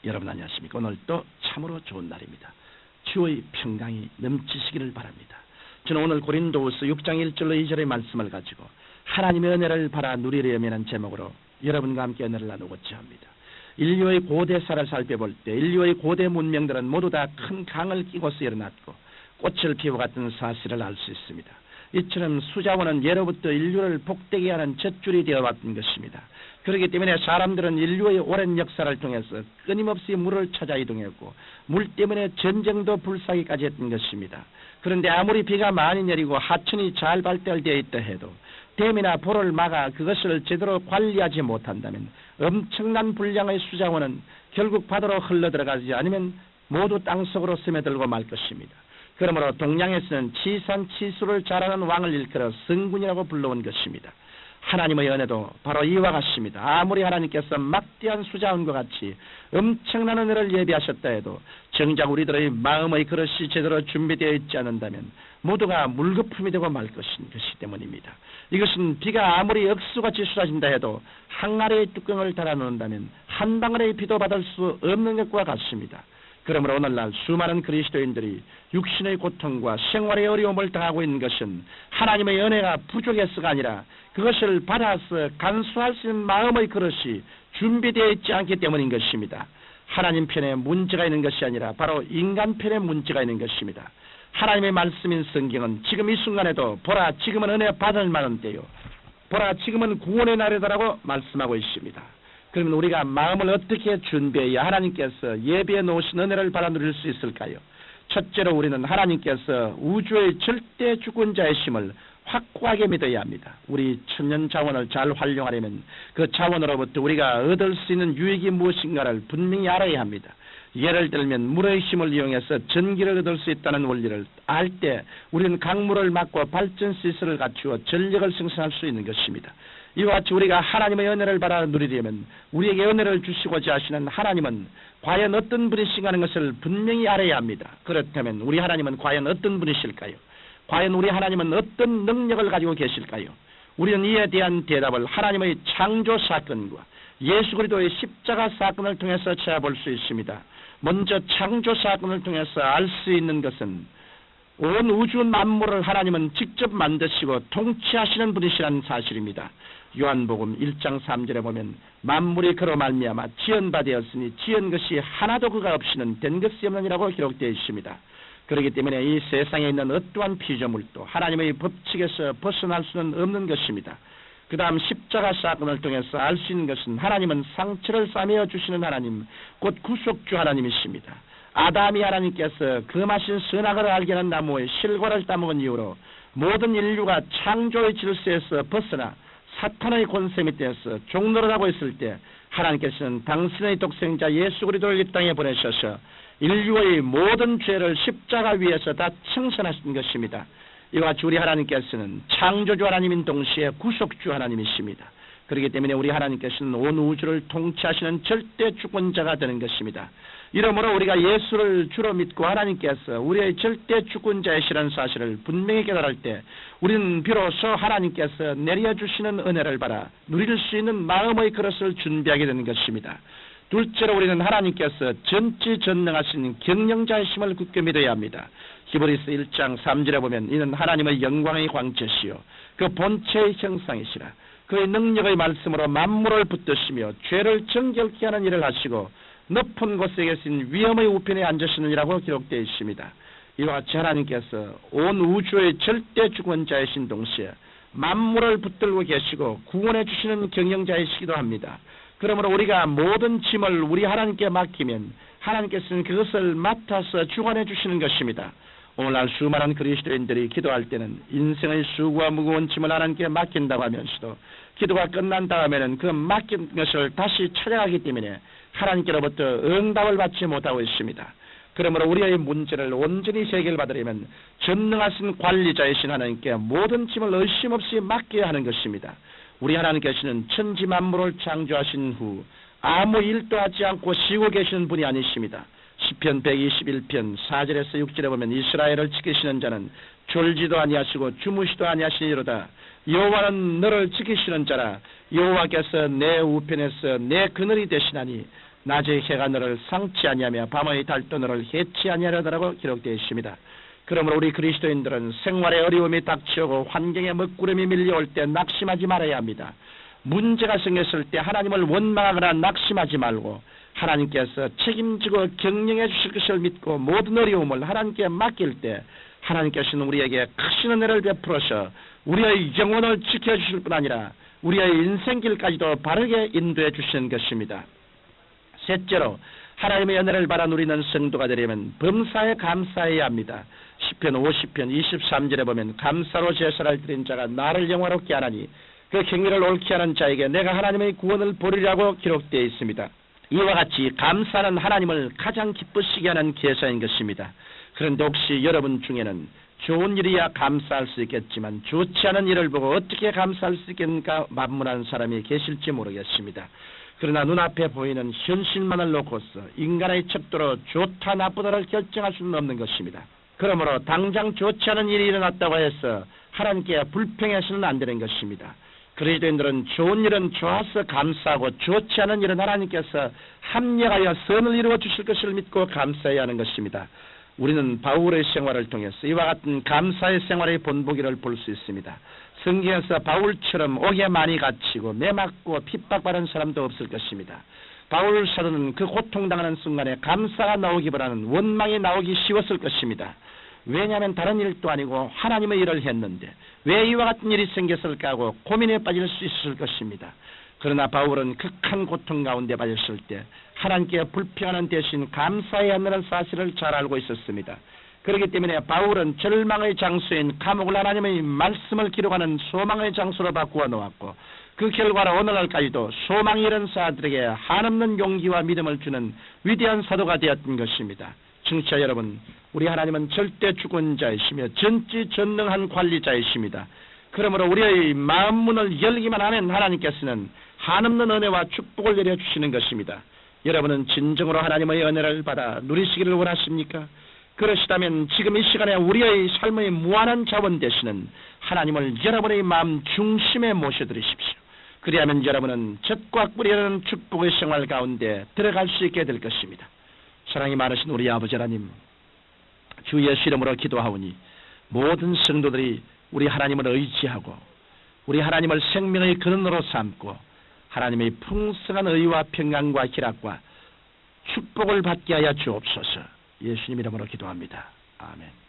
여러분 안녕하십니까? 오늘 또 참으로 좋은 날입니다. 주의 평강이 넘치시기를 바랍니다. 저는 오늘 고린도후서 6장 1절로 2절의 말씀을 가지고 하나님의 은혜를 바라 누리려면 하는 제목으로 여러분과 함께 은혜를 나누고자 합니다. 인류의 고대사를 살펴볼 때 인류의 고대 문명들은 모두 다 큰 강을 끼고서 일어났고 꽃을 피워갔던 사실을 알 수 있습니다. 이처럼 수자원은 예로부터 인류를 복되게 하는 젖줄이 되어왔던 것입니다. 그렇기 때문에 사람들은 인류의 오랜 역사를 통해서 끊임없이 물을 찾아 이동했고 물 때문에 전쟁도 불사기까지 했던 것입니다. 그런데 아무리 비가 많이 내리고 하천이 잘 발달되어 있다 해도 댐이나 보를 막아 그것을 제대로 관리하지 못한다면 엄청난 분량의 수자원은 결국 바다로 흘러들어가지 않으면 모두 땅속으로 스며들고 말 것입니다. 그러므로 동양에서는 치산치수를 잘하는 왕을 일컬어 성군이라고 불러온 것입니다. 하나님의 은혜도 바로 이와 같습니다. 아무리 하나님께서 막대한 수자원과 같이 엄청난 은혜를 예비하셨다 해도 정작 우리들의 마음의 그릇이 제대로 준비되어 있지 않는다면 모두가 물거품이 되고 말 것인 것이 때문입니다. 이것은 비가 아무리 억수같이 쏟아진다 해도 항아리의 뚜껑을 달아놓는다면 한 방울의 비도 받을 수 없는 것과 같습니다. 그러므로 오늘날 수많은 그리스도인들이 육신의 고통과 생활의 어려움을 당하고 있는 것은 하나님의 은혜가 부족해서가 아니라 그것을 받아서 간수할 수 있는 마음의 그릇이 준비되어 있지 않기 때문인 것입니다. 하나님 편에 문제가 있는 것이 아니라 바로 인간 편에 문제가 있는 것입니다. 하나님의 말씀인 성경은 지금 이 순간에도 보라 지금은 은혜 받을 만한 때요 보라 지금은 구원의 날이다라고 말씀하고 있습니다. 그러면 우리가 마음을 어떻게 준비해야 하나님께서 예비해 놓으신 은혜를 받아 누릴 수 있을까요? 첫째로 우리는 하나님께서 우주의 절대 주권자이심을 확고하게 믿어야 합니다. 우리 천년 자원을 잘 활용하려면 그 자원으로부터 우리가 얻을 수 있는 유익이 무엇인가를 분명히 알아야 합니다. 예를 들면 물의 힘을 이용해서 전기를 얻을 수 있다는 원리를 알 때 우리는 강물을 막고 발전 시설을 갖추어 전력을 생산할 수 있는 것입니다. 이와 같이 우리가 하나님의 은혜를 받아 누리려면 우리에게 은혜를 주시고자 하시는 하나님은 과연 어떤 분이신가 하는 것을 분명히 알아야 합니다. 그렇다면 우리 하나님은 과연 어떤 분이실까요? 과연 우리 하나님은 어떤 능력을 가지고 계실까요? 우리는 이에 대한 대답을 하나님의 창조 사건과 예수 그리스도의 십자가 사건을 통해서 찾아볼 수 있습니다. 먼저 창조 사건을 통해서 알 수 있는 것은 온 우주 만물을 하나님은 직접 만드시고 통치하시는 분이시라는 사실입니다. 요한복음 1장 3절에 보면 만물이 그로 말미암아 지은 바 되었으니 지은 것이 하나도 그가 없이는 된 것이 없느니라고 기록되어 있습니다. 그렇기 때문에 이 세상에 있는 어떠한 피조물도 하나님의 법칙에서 벗어날 수는 없는 것입니다. 그 다음 십자가 사건을 통해서 알 수 있는 것은 하나님은 상처를 싸매어 주시는 하나님, 곧 구속주 하나님이십니다. 아담이 하나님께서 금하신 선악을 알게 하는 나무의 실과를 따먹은 이후로 모든 인류가 창조의 질서에서 벗어나 사탄의 권세 밑에서 종노를 하고 있을 때 하나님께서는 당신의 독생자 예수 그리스도를 이 땅에 보내셔서 인류의 모든 죄를 십자가 위에서 다 청산하신 것입니다. 이와 같이 우리 하나님께서는 창조주 하나님인 동시에 구속주 하나님이십니다. 그렇기 때문에 우리 하나님께서는 온 우주를 통치하시는 절대 주권자가 되는 것입니다. 이러므로 우리가 예수를 주로 믿고 하나님께서 우리의 절대 주권자이시라는 사실을 분명히 깨달을 때 우리는 비로소 하나님께서 내려주시는 은혜를 받아 누릴 수 있는 마음의 그릇을 준비하게 되는 것입니다. 둘째로 우리는 하나님께서 전지전능하신 경영자이심을 굳게 믿어야 합니다. 히브리서 1장 3절에 보면 이는 하나님의 영광의 광채시요 그 본체의 형상이시라 그의 능력의 말씀으로 만물을 붙드시며 죄를 정결케 하는 일을 하시고 높은 곳에 계신 위엄의 우편에 앉으시느니라고 기록되어 있습니다. 이와 같이 하나님께서 온 우주의 절대 주권자이신 동시에 만물을 붙들고 계시고 구원해 주시는 경영자이시기도 합니다. 그러므로 우리가 모든 짐을 우리 하나님께 맡기면 하나님께서는 그것을 맡아서 주관해 주시는 것입니다. 오늘날 수많은 그리스도인들이 기도할 때는 인생의 수고와 무거운 짐을 하나님께 맡긴다고 하면서도 기도가 끝난 다음에는 그 맡긴 것을 다시 찾아가기 때문에 하나님께로부터 응답을 받지 못하고 있습니다. 그러므로 우리의 문제를 온전히 해결받으려면 전능하신 관리자이신 하나님께 모든 짐을 의심 없이 맡겨야 하는 것입니다. 우리 하나님께서는 천지 만물을 창조하신 후 아무 일도 하지 않고 쉬고 계시는 분이 아니십니다. 시편 121편 4절에서 6절에 보면 이스라엘을 지키시는 자는 졸지도 아니하시고 주무시도 아니하시니로다. 여호와는 너를 지키시는 자라. 여호와께서 내 우편에서 내 그늘이 되시나니 낮의 해가 너를 상치 아니하며 밤의 달도 너를 해치 아니하려더라고 기록되어 있습니다. 그러므로 우리 그리스도인들은 생활의 어려움이 닥쳐오고 환경의 먹구름이 밀려올 때 낙심하지 말아야 합니다. 문제가 생겼을 때 하나님을 원망하거나 낙심하지 말고 하나님께서 책임지고 경영해 주실 것을 믿고 모든 어려움을 하나님께 맡길 때 하나님께서는 우리에게 크신 은혜를 베풀어서 우리의 영혼을 지켜주실 뿐 아니라 우리의 인생길까지도 바르게 인도해 주시는 것입니다. 셋째로 하나님의 은혜를 받아 누리는 성도가 되려면 범사에 감사해야 합니다. 시편 50편 23절에 보면 감사로 제사를 드린 자가 나를 영화롭게 하나니 그 경리를 옳게 하는 자에게 내가 하나님의 구원을 보리라고 기록되어 있습니다. 이와 같이 감사는 하나님을 가장 기쁘시게 하는 계사인 것입니다. 그런데 혹시 여러분 중에는 좋은 일이야 감사할 수 있겠지만 좋지 않은 일을 보고 어떻게 감사할 수 있겠는가 만문한 사람이 계실지 모르겠습니다. 그러나 눈앞에 보이는 현실만을 놓고서 인간의 척도로 좋다 나쁘다를 결정할 수는 없는 것입니다. 그러므로 당장 좋지 않은 일이 일어났다고 해서 하나님께 불평해서는 안 되는 것입니다. 그리스도인들은 좋은 일은 좋아서 감사하고 좋지 않은 일은 하나님께서 합력하여 선을 이루어 주실 것을 믿고 감사해야 하는 것입니다. 우리는 바울의 생활을 통해서 이와 같은 감사의 생활의 본보기를 볼 수 있습니다. 성경에서 바울처럼 옥에 많이 갇히고 매맞고 핍박받은 사람도 없을 것입니다. 바울 사도는 그 고통당하는 순간에 감사가 나오기보다는 원망이 나오기 쉬웠을 것입니다. 왜냐하면 다른 일도 아니고 하나님의 일을 했는데 왜 이와 같은 일이 생겼을까 하고 고민에 빠질 수 있을 것입니다. 그러나 바울은 극한 고통 가운데 빠졌을 때 하나님께 불평하는 대신 감사해야 한다는 사실을 잘 알고 있었습니다. 그렇기 때문에 바울은 절망의 장소인 감옥을 하나님의 말씀을 기록하는 소망의 장소로 바꾸어 놓았고 그 결과로 오늘날까지도 소망이 잃은 자들에게 한없는 용기와 믿음을 주는 위대한 사도가 되었던 것입니다. 청취자 여러분, 우리 하나님은 절대 주권자이시며 전지전능한 관리자이십니다. 그러므로 우리의 마음 문을 열기만 하면 하나님께서는 한없는 은혜와 축복을 내려주시는 것입니다. 여러분은 진정으로 하나님의 은혜를 받아 누리시기를 원하십니까? 그러시다면 지금 이 시간에 우리의 삶의 무한한 자원 되시는 하나님을 여러분의 마음 중심에 모셔드리십시오. 그리하면 여러분은 젖과 꿀이라는 축복의 생활 가운데 들어갈 수 있게 될 것입니다. 사랑이 많으신 우리 아버지 하나님, 주 예수 이름으로 기도하오니 모든 성도들이 우리 하나님을 의지하고 우리 하나님을 생명의 근원으로 삼고 하나님의 풍성한 의와 평강과 희락과 축복을 받게 하여 주옵소서. 예수님 이름으로 기도합니다. 아멘.